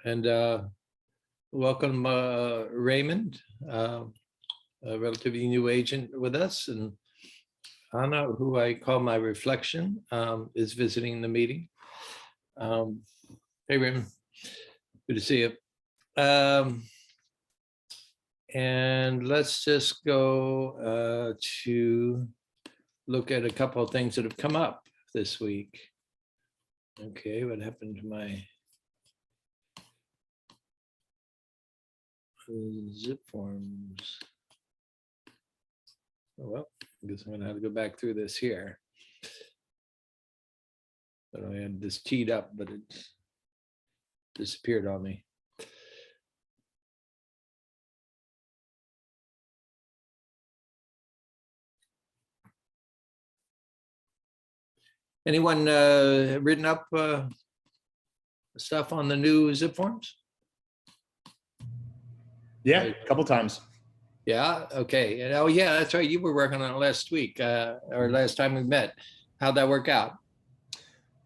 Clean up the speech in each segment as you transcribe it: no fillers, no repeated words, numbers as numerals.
And welcome Raymond, a relatively new agent with us, and Anna, who I call my reflection, is visiting the meeting. Hey Raymond, good to see you. And let's just go to look at a couple of things that have come up this week. Okay, what happened to my zip forms? Oh, well, I guess I'm gonna have to go back through this here. But I had this teed up, but it disappeared on me. Anyone written up stuff on the new zip forms? Yeah, a couple times. Yeah, okay. And, oh yeah, that's right. You were working on it last week or last time we met. How'd that work out?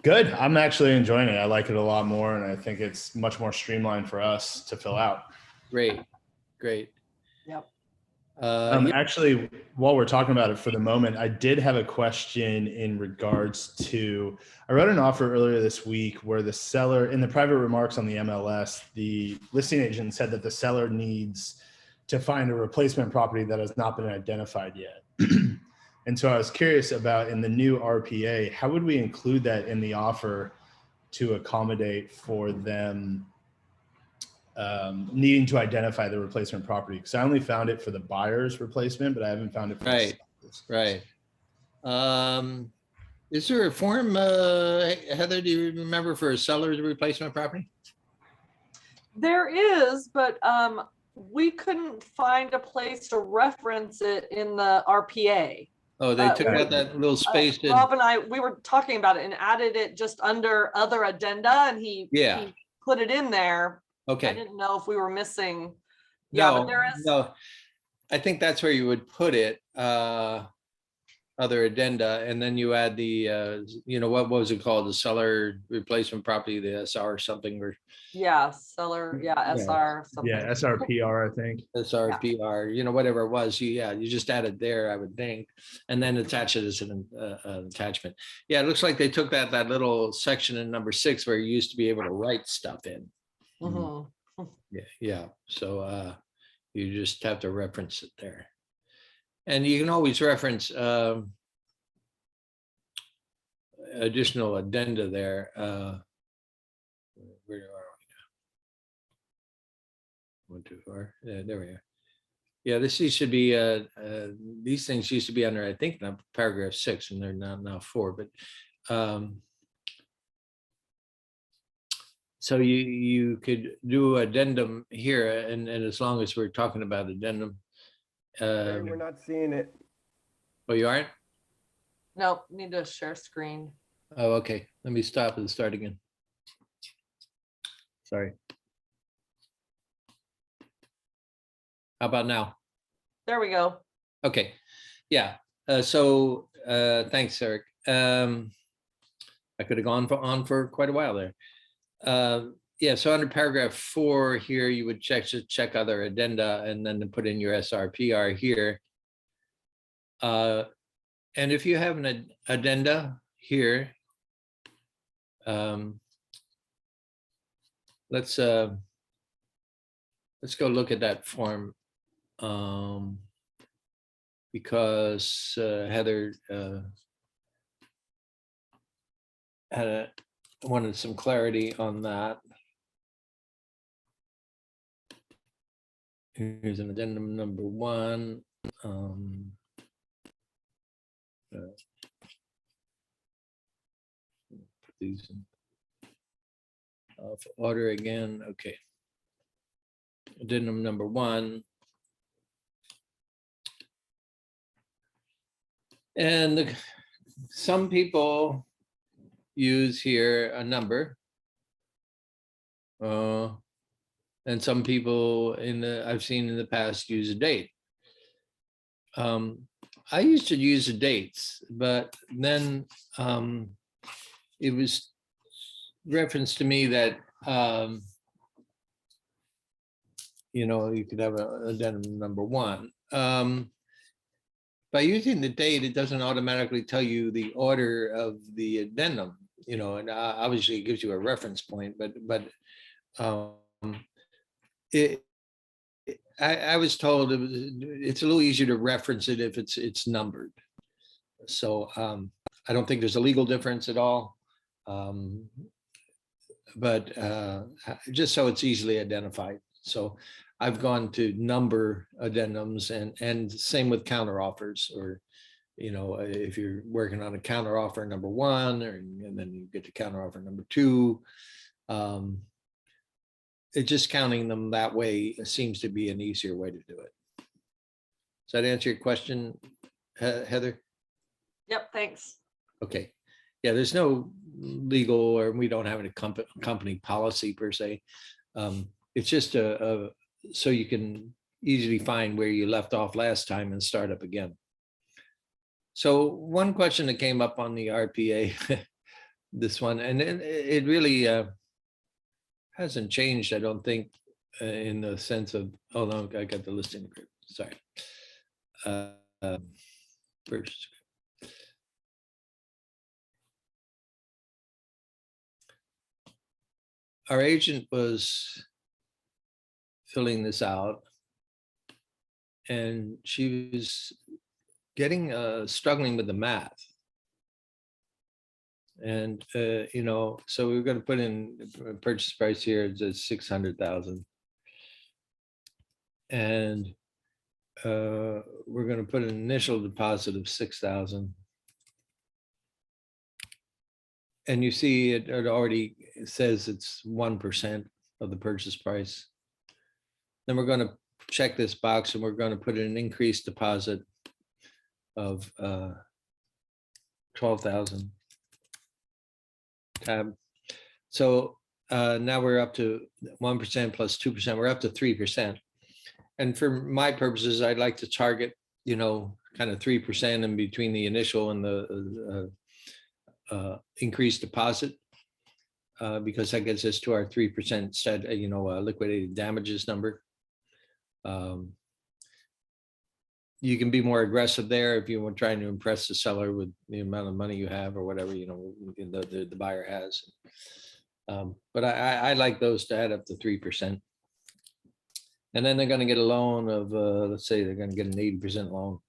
Good. I'm actually enjoying it. I like it a lot more, and I think it's much more streamlined for us to fill out. Great, great. Yep. Yeah. Actually, while we're talking about it for the moment, I did have a question in regards to, I wrote an offer earlier this week where the seller, in the private remarks on the MLS, the listing agent said that the seller needs to find a replacement property that has not been identified yet. And so I was curious about, in the new RPA, how would we include that in the offer to accommodate for them needing to identify the replacement property? Because I only found it for the buyer's replacement, but I haven't found it for the seller's. Right. Is there a form, Heather, do you remember, for a seller's replacement property? There is, but we couldn't find a place to reference it in the RPA. Oh, they took out that little space. Rob and I, we were talking about it and added it just under other addenda, and he put it in there. Okay. I didn't know if we were missing. No, but there is. No, I think that's where you would put it, other addenda, and then you add the, what was it called? The seller replacement property, the SR or something, or Seller, SR something. Yeah, SRPR, I think. SRPR, whatever it was, you just add it there, I would think, and then attach it as an attachment. Yeah, it looks like they took that little section in number 6 where you used to be able to write stuff in. Mm-hmm. Yeah. So you just have to reference it there. And you can always reference additional addenda there. Where are we now? 1, 2, 4. Yeah, there we are. Yeah, this should be these things used to be under, I think, now paragraph 6, and they're now 4. But so you could do addendum here, and as long as we're talking about addendum. We're not seeing it. Oh, you aren't? Nope, need to share screen. Oh, okay. Let me stop and start again. Sorry. How about now? There we go. Okay. Yeah. So thanks, Eric. I could have gone on for quite a while there. Yeah, so under paragraph 4 here, you would check other addenda and then put in your SRPR here. And if you have an addenda here, let's go look at that form, because Heather wanted some clarity on that. Here's an addendum number 1. Put these in order again. Okay. Addendum number 1. And some people use here a number. And some people I've seen in the past use a date. I used to use the dates, but then it was referenced to me that you could have a addendum number 1. By using the date, it doesn't automatically tell you the order of the addendum, and obviously it gives you a reference point, but it, I was told it's a little easier to reference it if it's numbered. So I don't think there's a legal difference at all. But just so it's easily identified. So I've gone to number addendums and same with counter offers, or, if you're working on a counter offer number 1, and then you get to counter offer number 2, it just counting them that way seems to be an easier way to do it. Does that answer your question, Heather? Yep, thanks. Okay. Yeah, there's no legal, or we don't have any company policy per se. It's just so you can easily find where you left off last time and start up again. So one question that came up on the RPA, this one, and it really hasn't changed, I don't think, in the sense of, oh no, I got the listing group, sorry. First. Our agent was filling this out, and she was getting struggling with the math. And so we were going to put in a purchase price here, it's 600,000. And we're going to put an initial deposit of 6,000. And you see it already says it's 1% of the purchase price. Then we're going to check this box, and we're going to put in an increased deposit of 12,000. Tab. So now we're up to 1% plus 2%. We're up to 3%. And for my purposes, I'd like to target, kind of 3% in between the initial and the increased deposit, because that gets us to our 3% said, liquidated damages number. You can be more aggressive there if you were trying to impress the seller with the amount of money you have, or whatever, the buyer has. But I like those to add up to 3%. And then they're going to get a loan of, let's say they're going to get an 80% loan,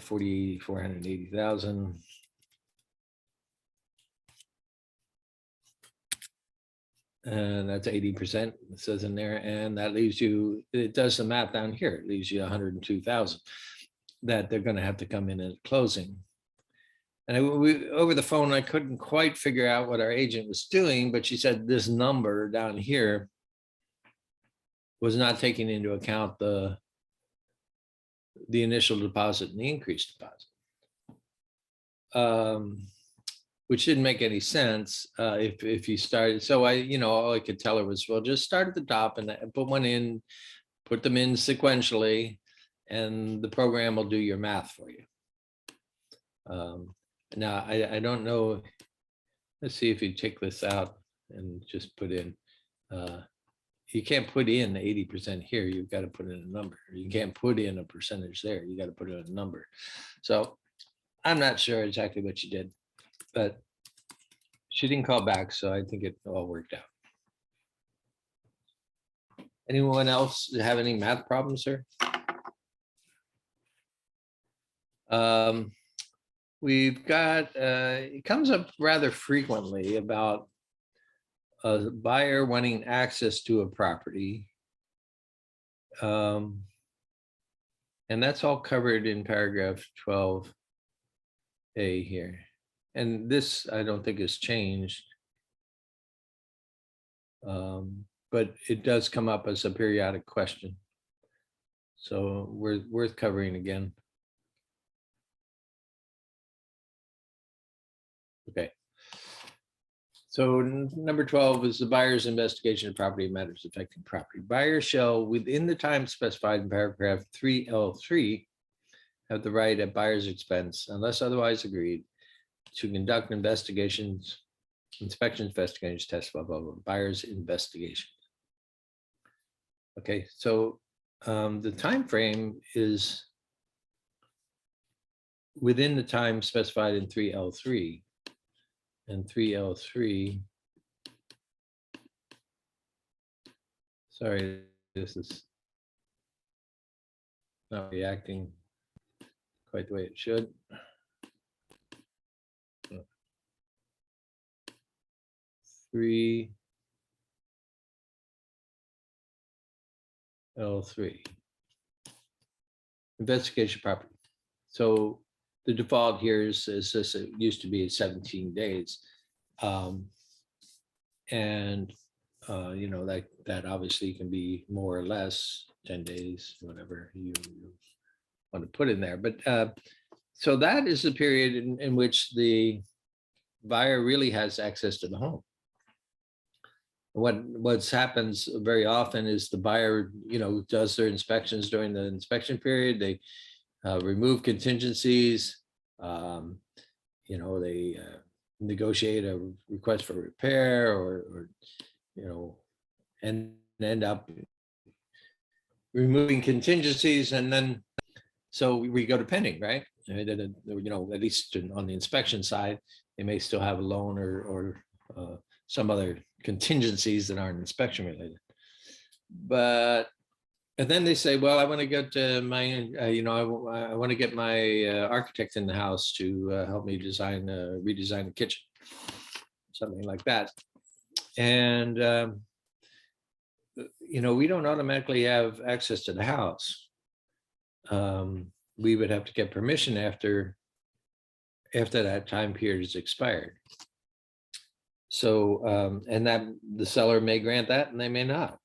480,000. And that's 80%, it says in there, and that leaves you, it does the math down here, it leaves you 102,000 that they're going to have to come in at closing. And over the phone, I couldn't quite figure out what our agent was doing, but she said this number down here was not taking into account the initial deposit and the increased deposit. Which didn't make any sense if you started. So all I could tell her was, well, just start at the top and put one in, put them in sequentially, and the program will do your math for you. Now, I don't know. Let's see if you take this out and just put in. You can't put in 80% here. You've got to put in a number. You can't put in a percentage there. You got to put in a number. So I'm not sure exactly what you did, but she didn't call back, so I think it all worked out. Anyone else have any math problems, sir? We've got, it comes up rather frequently about a buyer wanting access to a property. And that's all covered in paragraph 12A here. And this, I don't think has changed. But it does come up as a periodic question. So worth covering again. Okay. So number 12 is the buyer's investigation of property matters affecting property. Buyer shall, within the time specified in paragraph 3L3, have the right at buyer's expense, unless otherwise agreed, to conduct investigations, inspections, investigations, tests, blah, blah, blah, buyer's investigation. Okay, so the time frame is within the time specified in 3L3. And 3L3, sorry, this is not reacting quite the way it should. Three L3 investigation property. So the default here is this, it used to be 17 days. And you know, that obviously can be more or less 10 days, whatever you want to put in there. But so that is the period in which the buyer really has access to the home. What's happens very often is the buyer, you know, does their inspections during the inspection period. They remove contingencies. You know, they negotiate a request for repair, or you know, and end up removing contingencies, and then so we go to pending, right? And then, you know, at least on the inspection side, they may still have a loan or some other contingencies that aren't inspection related. But and then they say, well, I want to get my, you know, I want to get my architect in the house to help me design, redesign the kitchen, something like that. And you know, we don't automatically have access to the house. We would have to get permission after that time period is expired. So, and that the seller may grant that and they may not.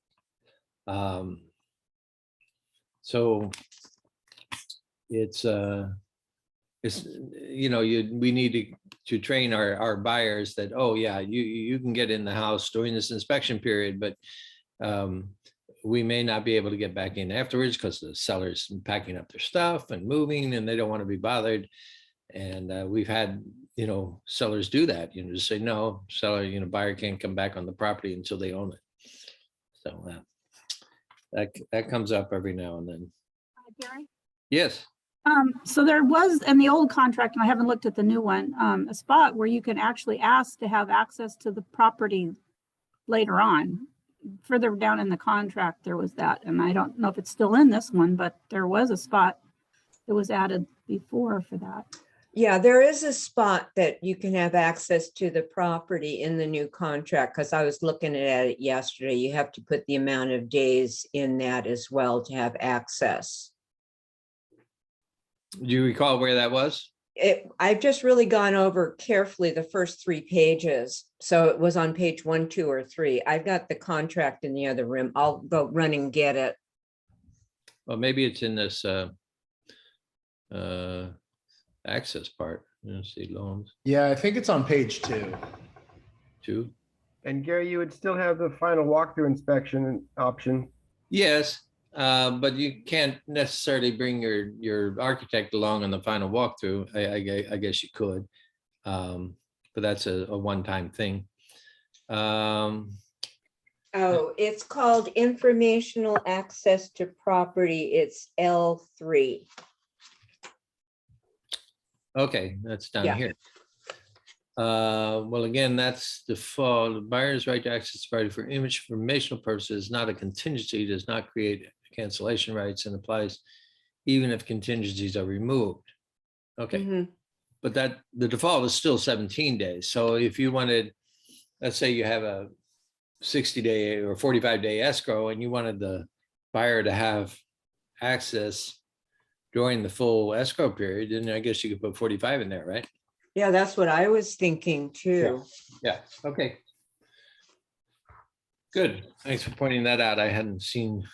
So it's you know, we need to train our buyers that, oh yeah, you can get in the house during this inspection period, but we may not be able to get back in afterwards because the seller's packing up their stuff and moving and they don't want to be bothered. And we've had, you know, sellers do that, you know, just say, no, seller, you know, buyer can't come back on the property until they own it. So that comes up every now and then. Gary? Yes. So there was in the old contract, and I haven't looked at the new one, a spot where you can actually ask to have access to the property later on. Further down in the contract, there was that, and I don't know if it's still in this one, but there was a spot that was added before for that. Yeah, there is a spot that you can have access to the property in the new contract, because I was looking at it yesterday. You have to put the amount of days in that as well to have access. Do you recall where that was? I've just really gone over carefully the first 3 pages. So it was on page 1, 2, or 3. I've got the contract in the other room. I'll go run and get it. Well, maybe it's in this access part. Let's see, loans Yeah, I think it's on page 2. 2. And Gary, you would still have the final walkthrough inspection option. Yes, but you can't necessarily bring your architect along on the final walkthrough. I guess you could, but that's a one-time thing. Oh, it's called informational access to property. It's L3. Okay, that's down Yeah. here. Well, again, that's default. The buyer's right to access the property for informational purposes, not a contingency, does not create cancellation rights and applies even if contingencies are removed. Okay, Mhm. but the default is still 17 days. So if you wanted, let's say you have a 60-day or 45-day escrow and you wanted the buyer to have access during the full escrow period, then I guess you could put 45 in there, right? Yeah, that's what I was thinking too. Yeah, okay. Good, thanks for pointing that out. I hadn't seen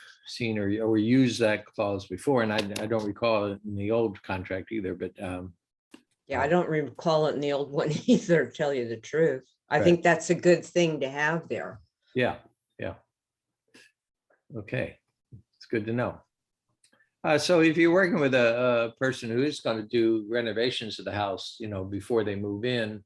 or used that clause before, and I don't recall it in the old contract either, but Yeah, I don't recall it in the old one either, to tell you the truth. I Right. think that's a good thing to have there. yeah. Okay, it's good to know. So if you're working with a person who is going to do renovations to the house, you know, before they move in,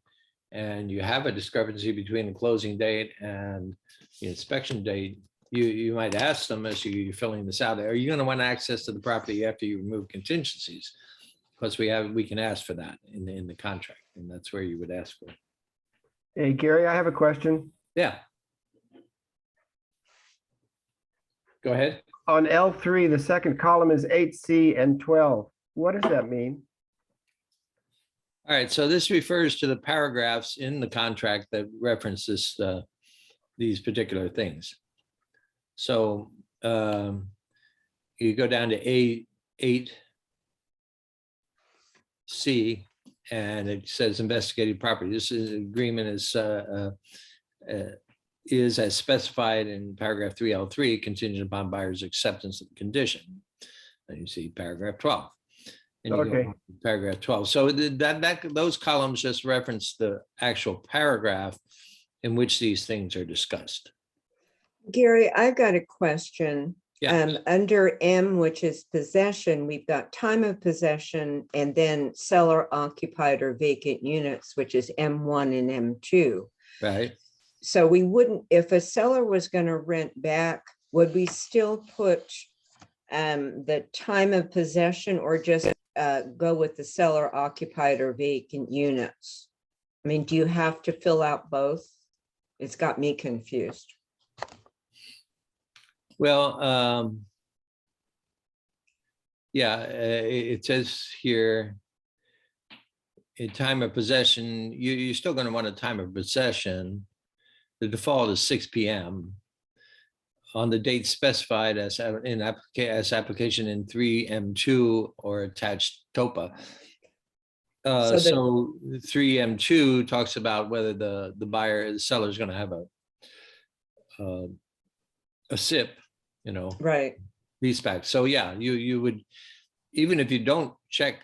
and you have a discrepancy between the closing date and the inspection date, you might ask them as you're filling this out, are you going to want access to the property after you remove contingencies? Because we can ask for that in the contract, and that's where you would ask for it. Hey, Gary, I have a question. Yeah. Go ahead. On L3, the second column is 8C and 12. What does that mean? All right, so this refers to the paragraphs in the contract that reference this, these particular things. So you go down to 8C, and it says investigated property. This agreement is as specified in paragraph 3L3, contingent upon buyer's acceptance of the condition. And you see paragraph 12. And you go Okay. to paragraph 12. So those columns just reference the actual paragraph in which these things are discussed. Gary, I've got a question. Yeah. Under M, which is possession, we've got time of possession and then seller occupied or vacant units, which is M1 and M2. Right. So we wouldn't, if a seller was going to rent back, would we still put the time of possession or just go with the seller occupied or vacant units? I mean, do you have to fill out both? It's got me confused. Well, yeah, it says here, in time of possession, you're still going to want a time of possession. The default is 6 p.m. on the date specified as application in 3M2 or attached TOPA. So 3M2 talks about whether the seller is going to have a SIP, Right. leaseback. So yeah, you would, even if you don't check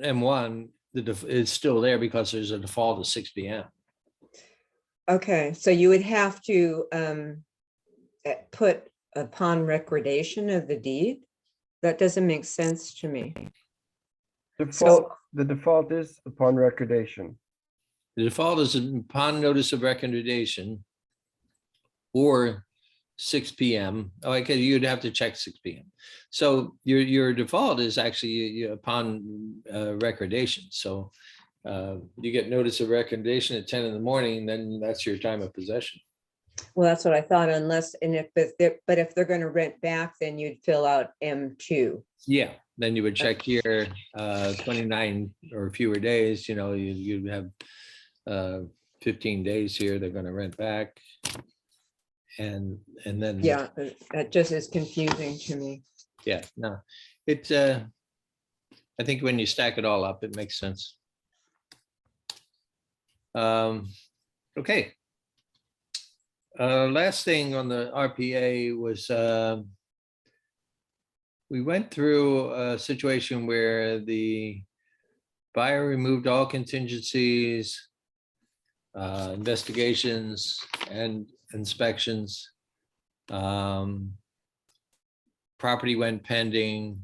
M1, it's still there because there's a default of 6 p.m. Okay, so you would have to put upon recordation of the deed? That doesn't make sense to me. The default is upon recordation. The default is upon notice of recommendation or 6 p.m. Oh, okay, you'd have to check 6 p.m. So your default is actually upon recordation. So you get notice of recommendation at 10 in the morning, then that's your time of possession. Well, that's what I thought, but if they're going to rent back, then you'd fill out M2. Yeah, then you would check here 29 or fewer days, you'd have 15 days here, they're going to rent back. And then. Yeah, that just is confusing to me. Yeah, no, it's, I think when you stack it all up, it makes sense. Okay. Last thing on the RPA was we went through a situation where the buyer removed all contingencies, investigations and inspections. Property went pending.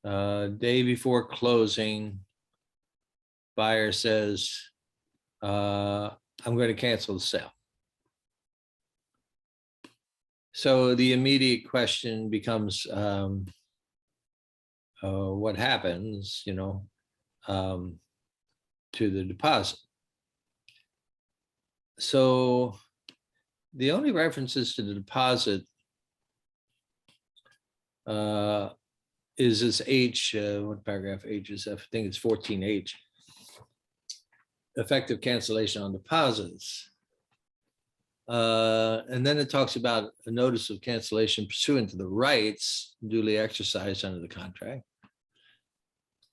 Day before closing, buyer says, I'm going to cancel the sale. So the immediate question becomes, what happens, to the deposit? So the only references to the deposit is this H, what paragraph H is? I think it's 14H. Effective cancellation on deposits. And then it talks about a notice of cancellation pursuant to the rights duly exercised under the contract.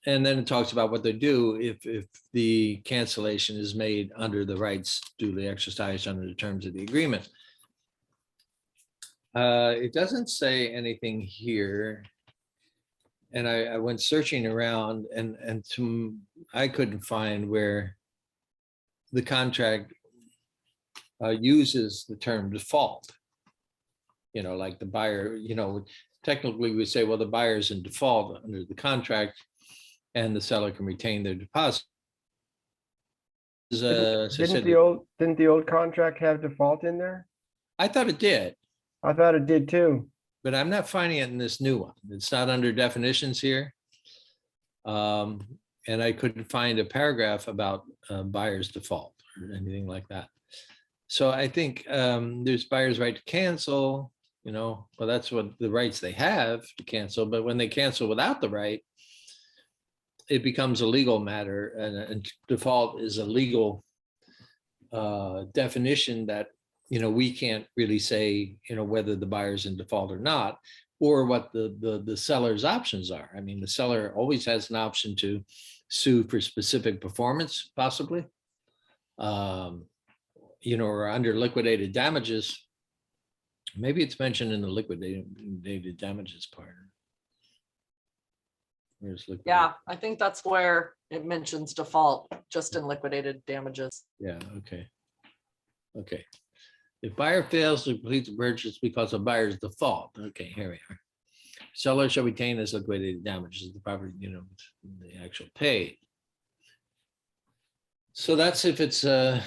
And then it talks about what they do if the cancellation is made under the rights duly exercised under the terms of the agreement. It doesn't say anything here. And I went searching around and I couldn't find where the contract uses the term default. Like the buyer, technically we say, well, the buyer's in default under the contract and the seller can retain their deposit. Didn't the old contract have default in there? I thought it did. I thought it did too. but I'm not finding it in this new one. It's not under definitions here. And I couldn't find a paragraph about buyer's default or anything like that. So I think there's buyer's right to cancel, well, that's what the rights they have to cancel, but when they cancel without the right, it becomes a legal matter, and default is a legal definition that, we can't really say, whether the buyer's in default or not, or what the seller's options are. I mean, the seller always has an option to sue for specific performance, possibly, or under liquidated damages. Maybe it's mentioned in the liquidated damages part. Where's liquidated? Yeah, I think that's where it mentions default, just in liquidated damages. Yeah, okay. Okay. If buyer fails to complete the purchase because of buyer's default, okay, here we are. Seller shall retain as liquidated damages the property, the actual paid. So that's if it's a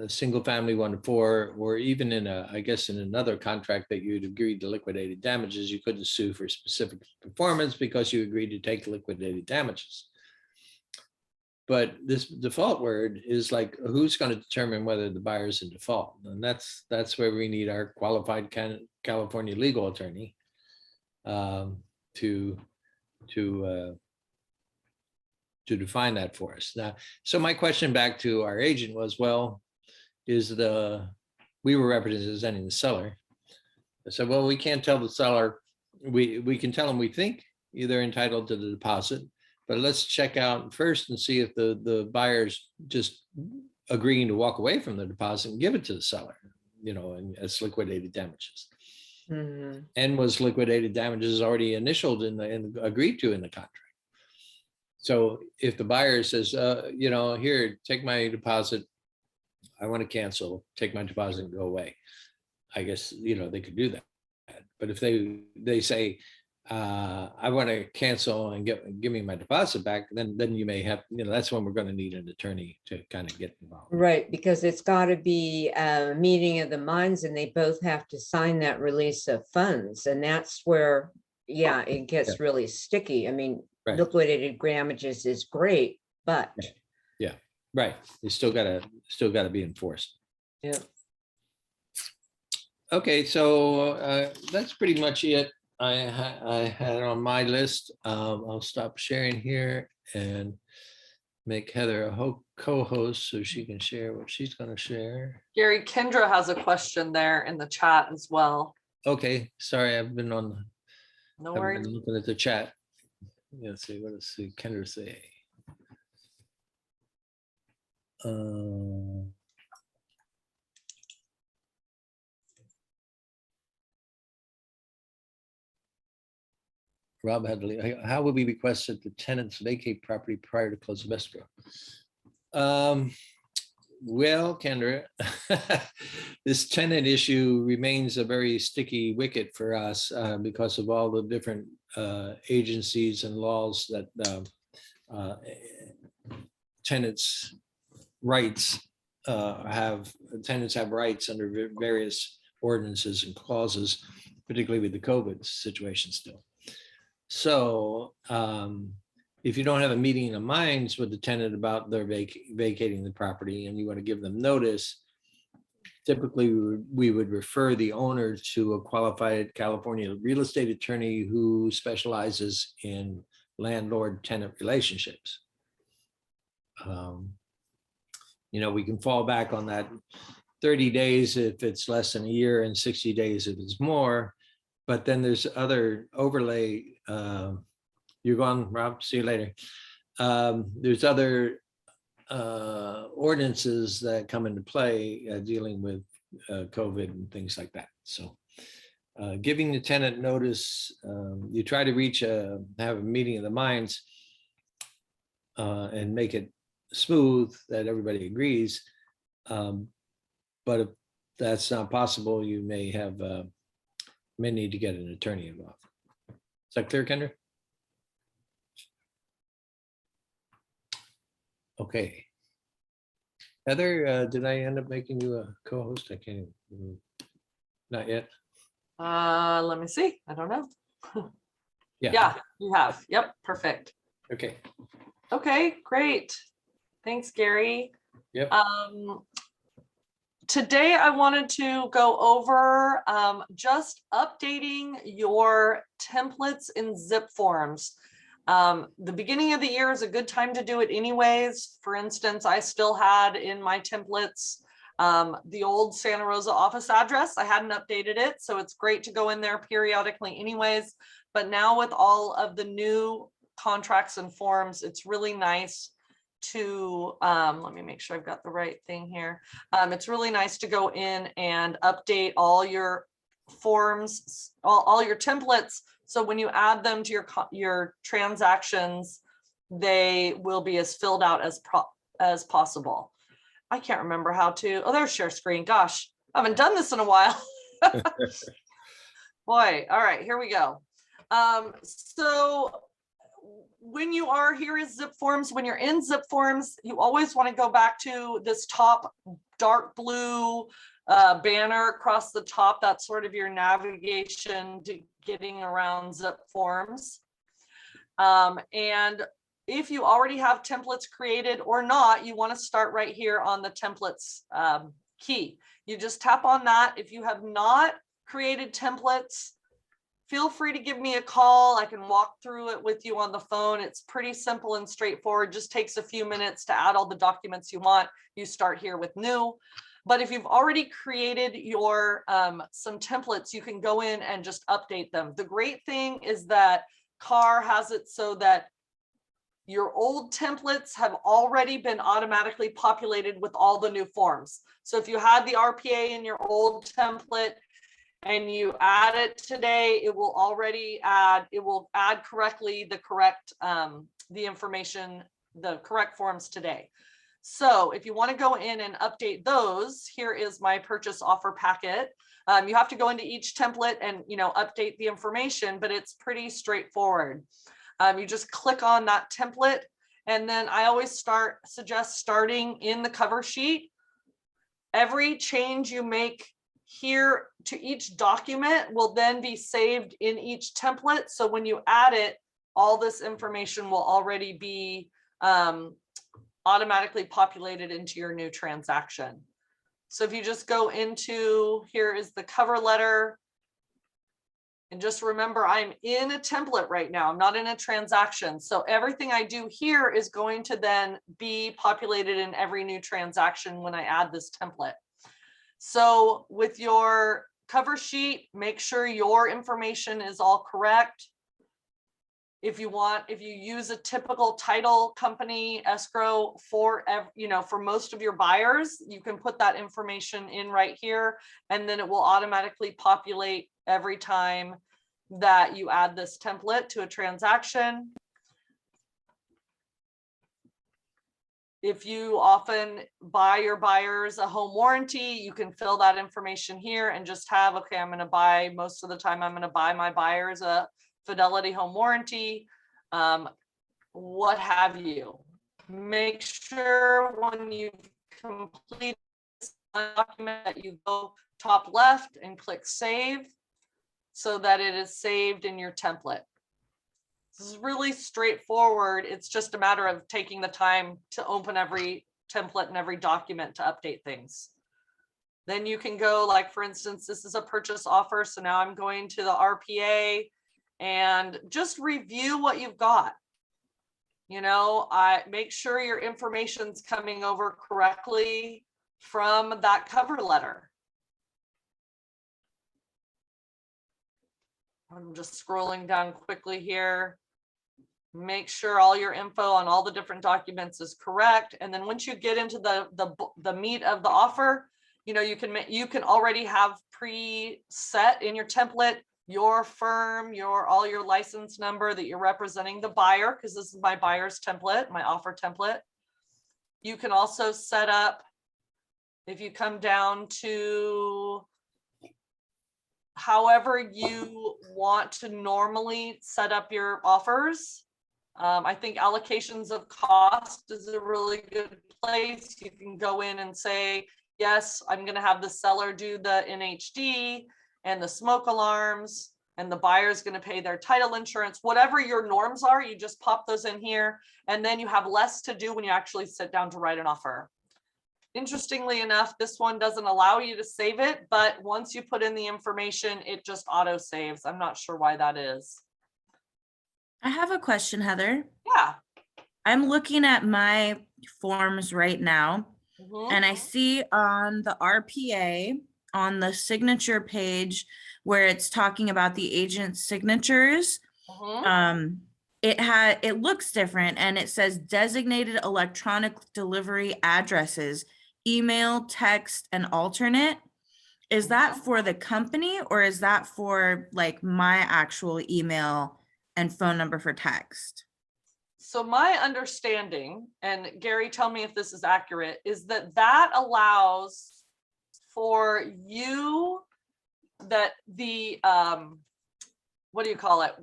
single family 1 to 4, or even in I guess in another contract that you'd agreed to liquidated damages, you couldn't sue for specific performance because you agreed to take liquidated damages. But this default word is like, who's going to determine whether the buyer's in default? And that's where we need our qualified California legal attorney to define that for us. Now, so my question back to our agent was, well, we were representing the seller. I said, well, we can't tell the seller, we can tell them we think they're entitled to the deposit, but let's check out first and see if the buyer's just agreeing to walk away from the deposit and give it to the seller, and as liquidated damages. Mhm. And was liquidated damages already initialed and agreed to in the contract. So if the buyer says, here, take my deposit, I want to cancel, take my deposit and go away, I guess, they could do that. But if they say, I want to cancel and give me my deposit back, then you may have, that's when we're going to need an attorney to kind of get involved. Right, because it's got to be a meeting of the minds and they both have to sign that release of funds. And that's where, yeah, it gets really sticky. I mean, Right. liquidated damages is great, but Yeah, right. They still gotta be enforced. yeah. Okay, so that's pretty much it. I had on my list. I'll stop sharing here and make Heather a co-host so she can share what she's going to share. Gary, Kendra has a question there in the chat as well. Okay, sorry, I've been on. No I've been worries. looking at the chat. Let's see, what does Kendra say? Rob had to leave. How would we request that the tenants vacate property prior to close of escrow? Well, Kendra, this tenant issue remains a very sticky wicket for us because of all the different agencies and laws that tenants' rights tenants have rights under various ordinances and clauses, particularly with the COVID situation still. So if you don't have a meeting of minds with the tenant about their vacating the property and you want to give them notice, typically we would refer the owner to a qualified California real estate attorney who specializes in landlord-tenant relationships. We can fall back on that 30 days if it's less than a year and 60 days if it's more. But then there's other overlay. You're gone, Rob. See you later. There's other ordinances that come into play dealing with COVID and things like that. So giving the tenant notice, you try to have a meeting of the minds and make it smooth that everybody agrees. But if that's not possible, you may need to get an attorney involved. Is that clear, Kendra? Okay. Heather, did I end up making you a co-host? I can't even. Not yet. Let me see. I don't know. Yeah. Yeah, you have. Yep, perfect. Okay. Okay, great. Thanks, Gary. Yep. Today I wanted to go over just updating your templates in zip forms. The beginning of the year is a good time to do it anyways. For instance, I still had in my templates the old Santa Rosa office address. I hadn't updated it, so it's great to go in there periodically anyways. But now with all of the new contracts and forms, it's really nice to, let me make sure I've got the right thing here. It's really nice to go in and update all your forms, all your templates. So when you add them to your transactions, they will be as filled out as possible. I can't remember how to, oh, there's share screen. Gosh, I haven't done this in a while. Boy, all right, here we go. So when you are, here is zip forms. When you're in zip forms, you always want to go back to this top dark blue banner across the top. That's sort of your navigation to getting around zip forms. And if you already have templates created or not, you want to start right here on the templates key. You just tap on that. If you have not created templates, feel free to give me a call. I can walk through it with you on the phone. It's pretty simple and straightforward. Just takes a few minutes to add all the documents you want. You start here with new. But if you've already created your some templates, you can go in and just update them. The great thing is that CAR has it so that your old templates have already been automatically populated with all the new forms. So if you had the RPA in your old template, and you add it today, it will already add, it will add correctly the correct, the information, the correct forms today. So if you want to go in and update those, here is my purchase offer packet. You have to go into each template and, you know, update the information, but it's pretty straightforward. You just click on that template, and then I always suggest starting in the cover sheet. Every change you make here to each document will then be saved in each template. So when you add it, all this information will already be automatically populated into your new transaction. So if you just go into, here is the cover letter. And just remember, I'm in a template right now. I'm not in a transaction. So everything I do here is going to then be populated in every new transaction when I add this template. So with your cover sheet, make sure your information is all correct. If you use a typical title company escrow for, you know, for most of your buyers, you can put that information in right here, and then it will automatically populate every time that you add this template to a transaction. If you often buy your buyers a home warranty, you can fill that information here and just have, okay, I'm going to buy, most of the time I'm going to buy my buyers a Fidelity home warranty, what have you. Make sure when you complete this document that you go top left and click save so that it is saved in your template. This is really straightforward. It's just a matter of taking the time to open every template and every document to update things. Then you can go, like, for instance, this is a purchase offer. So now I'm going to the RPA and just review what you've got. You know, make sure your information's coming over correctly from that cover letter. I'm just scrolling down quickly here. Make sure all your info on all the different documents is correct. And then once you get into the meat of the offer, you know, you can already have preset in your template your firm, all your license number that you're representing the buyer, because this is my buyer's template, my offer template. You can also set up, if you come down to however you want to normally set up your offers. I think allocations of cost is a really good place. You can go in and say, yes, I'm gonna have the seller do the NHD and the smoke alarms, and the buyer's gonna pay their title insurance, whatever your norms are, you just pop those in here, and then you have less to do when you actually sit down to write an offer. Interestingly enough, this one doesn't allow you to save it, but once you put in the information, it just auto saves. I'm not sure why that is. I have a question, Heather. Yeah. I'm looking at my forms right now, Mhm. and I see on the RPA, on the signature page, where it's talking about the agent's signatures, Mhm. it looks different, and it says designated electronic delivery addresses, email, text, and alternate. Is that for the company, or is that for like my actual email and phone number for text? So my understanding, and Gary, tell me if this is accurate, is that that allows for you that the, what do you call it?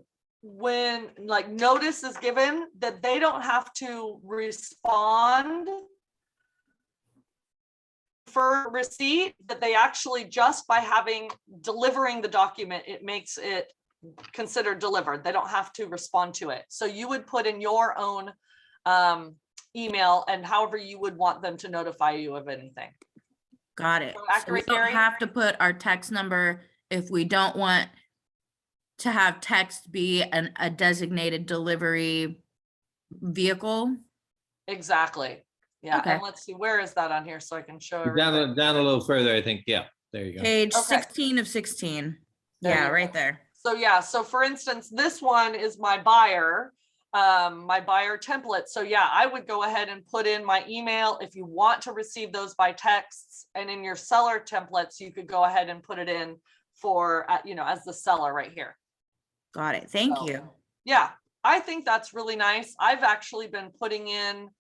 When like notice is given, that they don't have to respond for receipt, that they actually, just by delivering the document, it makes it considered delivered. They don't have to respond to it. So you would put in your own email and however you would want them to notify you of anything. Got it. So So we accurate, don't Gary? have to put our text number if we don't want to have text be a designated delivery vehicle. Exactly. Yeah. Okay. And let's see, where is that on here so I can show Down, everybody? down a little further, I think. Yeah, there you go. Page Okay. 16 of 16. There Yeah, you right go. there. So yeah, so for instance, this one is my buyer template. So yeah, I would go ahead and put in my email if you want to receive those by texts, and in your seller templates, you could go ahead and put it in for, as the seller right here. Got it. Thank So, you. yeah, I think that's really nice. I've actually been putting in,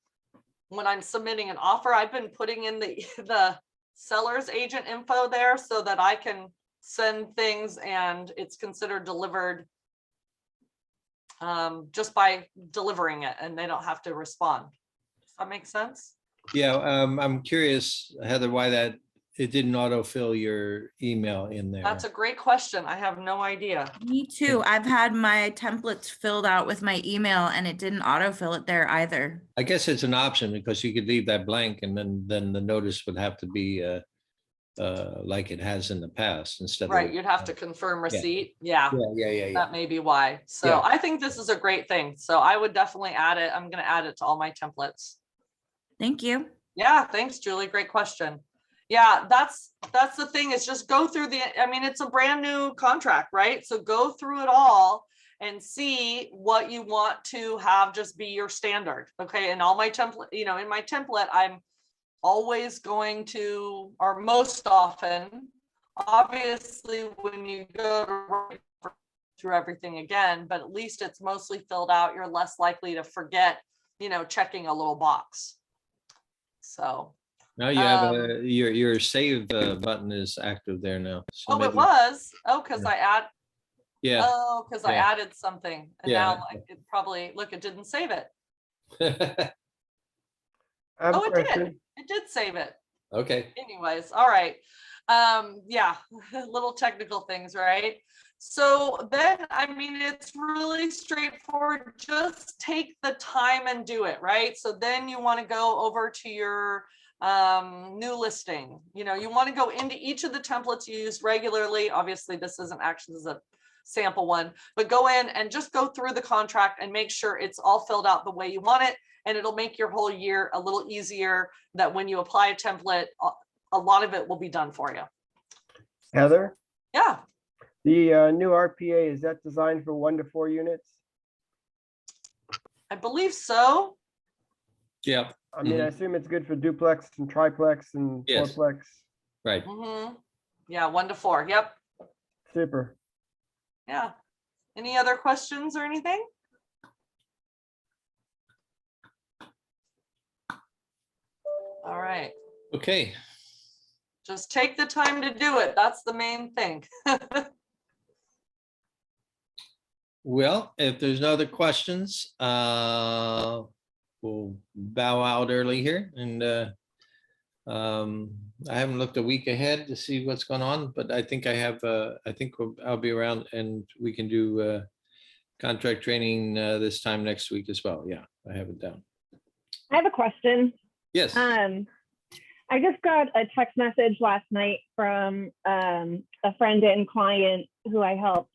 when I'm submitting an offer, I've been putting in the seller's agent info there so that I can send things and it's considered delivered just by delivering it, and they don't have to respond. Does that make sense? Yeah, I'm curious, Heather, why that it didn't autofill your email in there. That's a great question. I have no idea. Me too. I've had my templates filled out with my email and it didn't autofill it there either. I guess it's an option because you could leave that blank and then the notice would have to be like it has in the past instead of. Right, you'd have to confirm receipt. Yeah. Yeah. That may be why. So Yeah. I think this is a great thing. So I would definitely add it. I'm going to add it to all my templates. Thank you. Yeah, thanks, Julie. Great question. Yeah, that's the thing, is just go through it's a brand new contract, right? So go through it all and see what you want to have just be your standard. Okay. And all my template, in my template, I'm always going to, or most often, obviously when you go to write through everything again, but at least it's mostly filled out. You're less likely to forget, checking a little box. So. Now you have your save button is active there now. So Oh, it maybe- was. Oh, because I Yeah. Oh, because I Yeah. added something, and Yeah. now it probably, look, it didn't save it. I have a Oh, it did. question. It did save it. Okay. Anyways, all right. Yeah, little technical things, right? So then, it's really straightforward. Just take the time and do it, right? So then you want to go over to your new listing. You want to go into each of the templates you use regularly. Obviously, this isn't actually a sample one, but go in and just go through the contract and make sure it's all filled out the way you want it. And it'll make your whole year a little easier, that when you apply a template, a lot of it will be done for you. Heather, Yeah. the new RPA, is that designed for 1 to 4 units? I believe so. Yeah. I mean, I assume it's good for duplex and triplex and Yes. fourplex. Right. Yeah, 1 to 4. Yep. Super. Yeah. Any other questions or anything? All right. Okay. Just take the time to do it. That's the main thing. Well, if there's no other questions, we'll bow out early here and I haven't looked a week ahead to see what's going on, but I think I'll be around and we can do contract training this time next week as well. Yeah, I have it down. I have a question. Yes. I just got a text message last night from a friend and client who I helped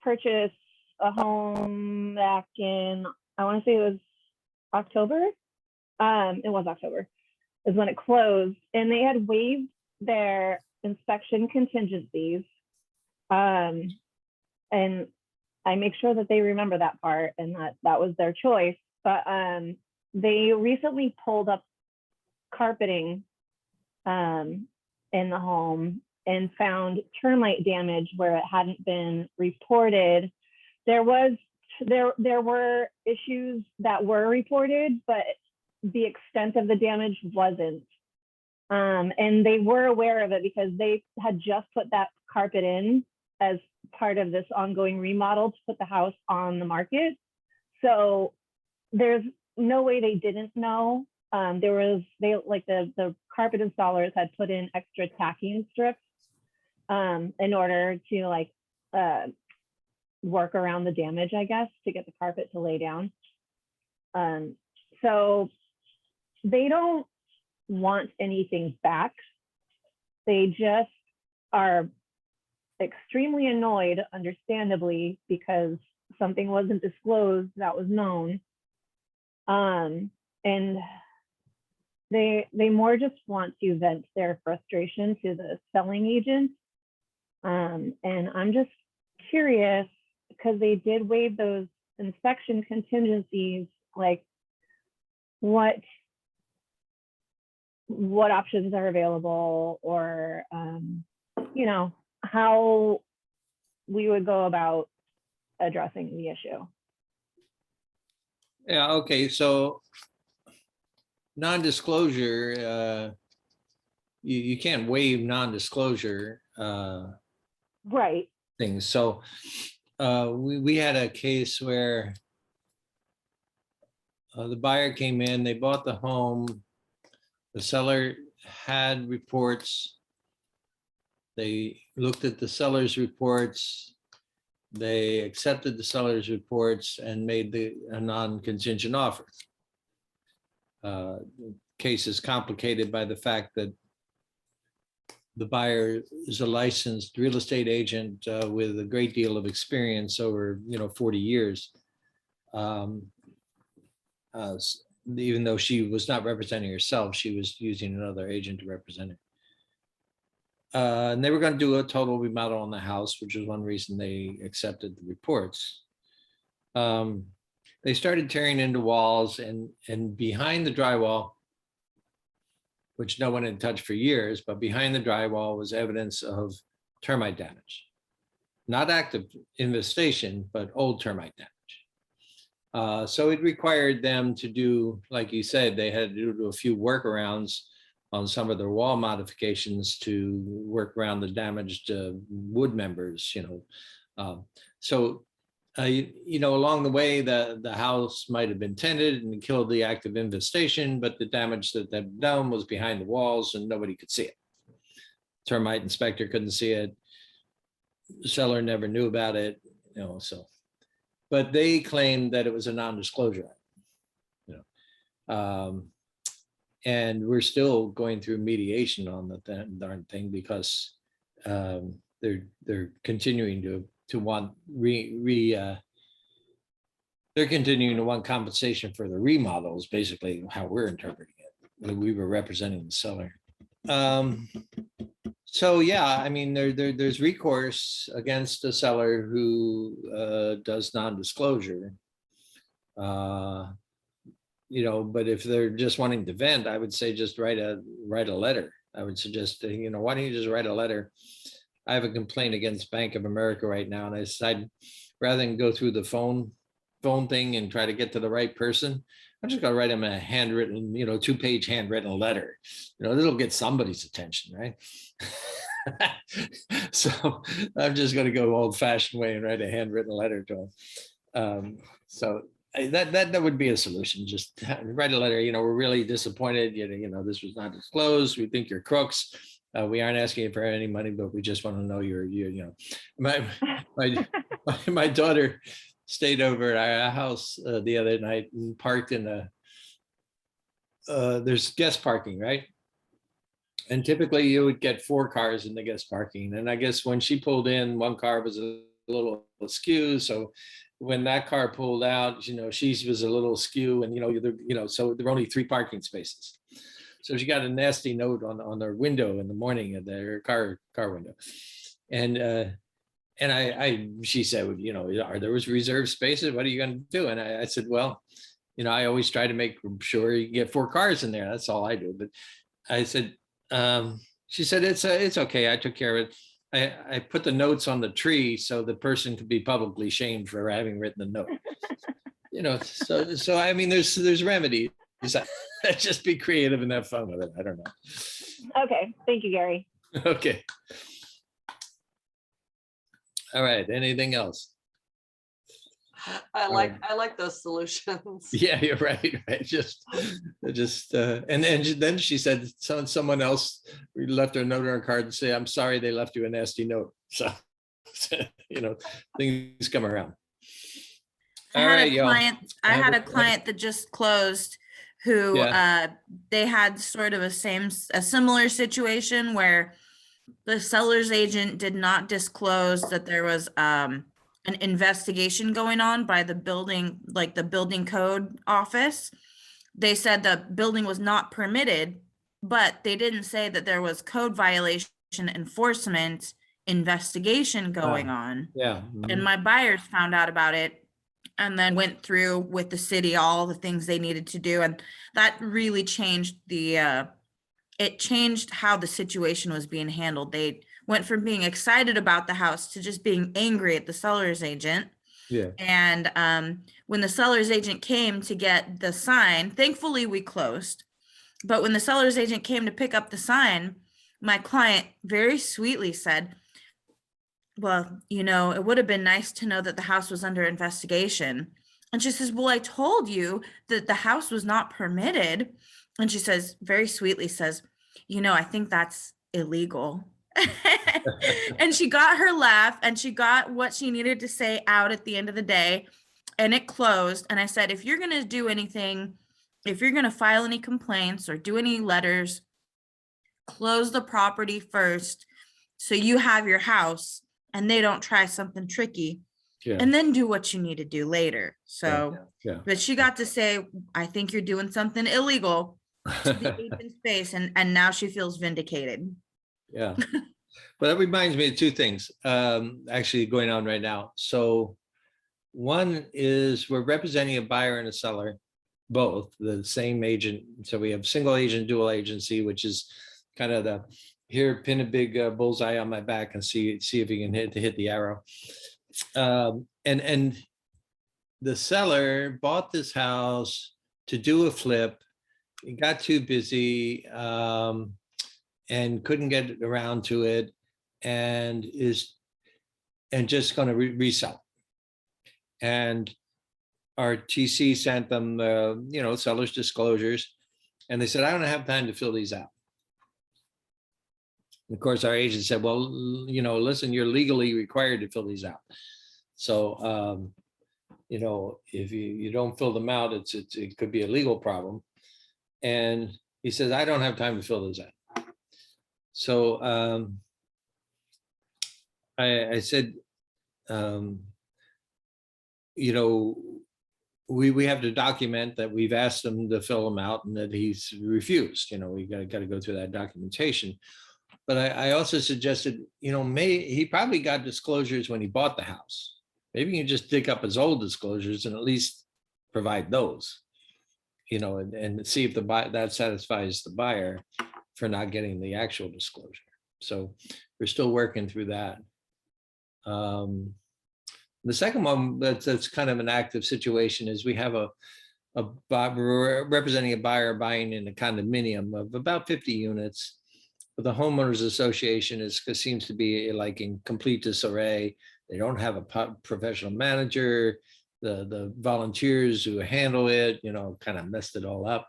purchase a home back in, I want to say it was October. It was October is when it closed, and they had waived their inspection contingencies. And I make sure that they remember that part and that was their choice. But they recently pulled up carpeting in the home and found termite damage where it hadn't been reported. There were issues that were reported, but the extent of the damage wasn't. And they were aware of it because they had just put that carpet in as part of this ongoing remodel to put the house on the market. So there's no way they didn't know. The carpet installers had put in extra tacking strips in order to work around the damage, I guess, to get the carpet to lay down. So they don't want anything back. They just are extremely annoyed, understandably, because something wasn't disclosed that was known. And they more just want to vent their frustration to the selling agent. And I'm just curious, because they did waive those inspection contingencies, like what options are available, or how we would go about addressing the issue. Yeah, okay, so non-disclosure, you can't waive non-disclosure Right. things. So we had a case where the buyer came in, they bought the home, the seller had reports, they looked at the seller's reports, they accepted the seller's reports and made a non-contingent offer. Case is complicated by the fact that the buyer is a licensed real estate agent with a great deal of experience over 40 years. Even though she was not representing herself, she was using another agent to represent her. And they were going to do a total remodel on the house, which is one reason they accepted the reports. They started tearing into walls, and behind the drywall, which no one had touched for years, but behind the drywall was evidence of termite damage. Not active infestation, but old termite damage. So it required them to do, like you said, they had to do a few workarounds on some of their wall modifications to work around the damaged wood members, along the way, the house might have been tented and killed the active infestation, but the damage that they've done was behind the walls and nobody could see it. Termite inspector couldn't see it. The seller never knew about it, but they claimed that it was a non-disclosure. And we're still going through mediation on the darn thing because they're continuing to want they're continuing to want compensation for the remodels, basically how we're interpreting it. We were representing the seller. So yeah, I mean, there's recourse against a seller who does non-disclosure. But if they're just wanting to vent, I would say just write a letter. I would suggest, why don't you just write a letter? I have a complaint against Bank of America right now, and I decided rather than go through the phone thing and try to get to the right person, I'm just gonna write them a handwritten, 2-page handwritten letter. It'll get somebody's attention, right? So I'm just gonna go old-fashioned way and write a handwritten letter to them. That would be a solution. Just write a letter, we're really disappointed, this was not disclosed. We think you're crooks. We aren't asking you for any money, but we just want to know my daughter stayed over at our house the other night and parked in there's guest parking, right? And typically you would get 4 cars in the guest parking. And I guess when she pulled in, one car was a little askew. So when that car pulled out, she was a little askew, and so there were only 3 parking spaces. So she got a nasty note on her window in the morning of their car window. And she said, are there reserved spaces? What are you going to do? And I said, well, I always try to make sure you get 4 cars in there. That's all I do. But I said, she said, it's okay. I took care of it. I put the notes on the tree so the person could be publicly shamed for having written the note. So I mean, there's remedies. Just be creative and have fun with it. I don't know. Okay, thank you, Gary. Okay. All right. Anything else? I like those solutions. Yeah, you're right. And then she said someone else left her a note on her card and say, I'm sorry they left you a nasty note. So, things come around. I had a client that just closed who they had sort of a similar situation where the seller's agent did not disclose that there was an investigation going on by the building, like the building code office. They said the building was not permitted, but they didn't say that there was code violation enforcement investigation going on. Yeah. And my buyers found out about it and then went through with the city all the things they needed to do. And that really changed it changed how the situation was being handled. They went from being excited about the house to just being angry at the seller's agent. Yeah. And when the seller's agent came to get the sign, thankfully we closed. But when the seller's agent came to pick up the sign, my client very sweetly said, well, it would have been nice to know that the house was under investigation. And she says, well, I told you that the house was not permitted. And she says, very sweetly says, I think that's illegal. And she got her laugh and she got what she needed to say out at the end of the day, and it closed. And I said, if you're going to do anything, if you're going to file any complaints or do any letters, close the property first so you have your house and they don't try something tricky. Yeah. And then do what you need to do later. So, Yeah. but she got to say, I think you're doing something illegal to the agent's face, and now she feels vindicated. Yeah. But that reminds me of 2 things actually going on right now. So one is we're representing a buyer and a seller, both the same agent. So we have single agent, dual agency, which is kind of pin a big bullseye on my back and see if you can hit the arrow. And the seller bought this house to do a flip. He got too busy and couldn't get around to it, and just going to resell. And our TC sent them seller's disclosures, and they said, I don't have time to fill these out. And of course, our agent said, well, listen, you're legally required to fill these out. So, if you don't fill them out, it could be a legal problem. And he says, I don't have time to fill those out. So I said, we have to document that we've asked him to fill them out and that he's refused. We got to go through that documentation. But I also suggested, he probably got disclosures when he bought the house. Maybe you can just dig up his old disclosures and at least provide those, and see if that satisfies the buyer for not getting the actual disclosure. So we're still working through that. The second one that's kind of an active situation is we have representing a buyer buying in a condominium of about 50 units. But the homeowners association seems to be like in complete disarray. They don't have a professional manager. the volunteers who handle it, you know, kind of messed it all up.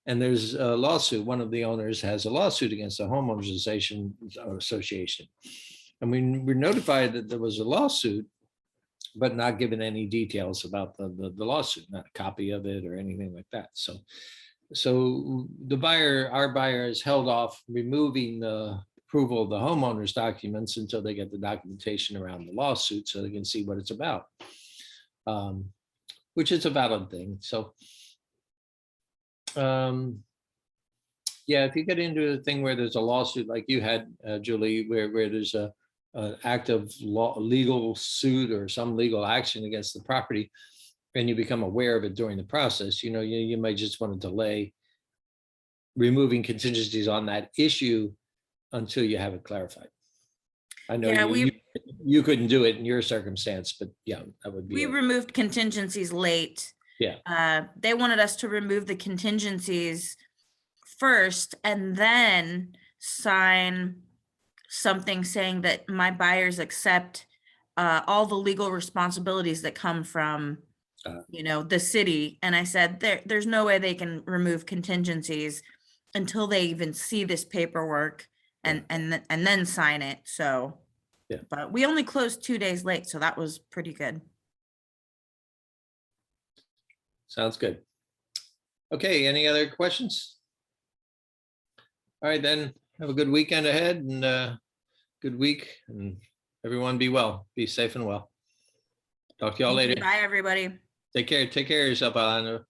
And there's a lawsuit. One of the owners has a lawsuit against the homeowners association. And we were notified that there was a lawsuit, but not given any details about the lawsuit, not a copy of it or anything like that. So the buyer, our buyer, has held off removing the approval of the homeowners documents until they get the documentation around the lawsuit so they can see what it's about, which is a valid thing. So yeah, if you get into a thing where there's a lawsuit like you had, Julie, where there's an active legal suit or some legal action against the property, and you become aware of it during the process, you know, you might just want to delay removing contingencies on that issue until you have it clarified. I know Yeah, you couldn't do it in your circumstance, but yeah, that would be. we removed contingencies late. Yeah. They wanted us to remove the contingencies first and then sign something saying that my buyers accept all the legal responsibilities that come from, you know, the city. And I said, there's no way they can remove contingencies until they even see this paperwork and then sign it. So, yeah, but we only closed 2 days late, so that was pretty good. Sounds good. Okay, any other questions? All right, then have a good weekend ahead and good week, and everyone be well, be safe and well. Talk to y'all Thank you. later. Bye, everybody. Take care of yourself, Alana.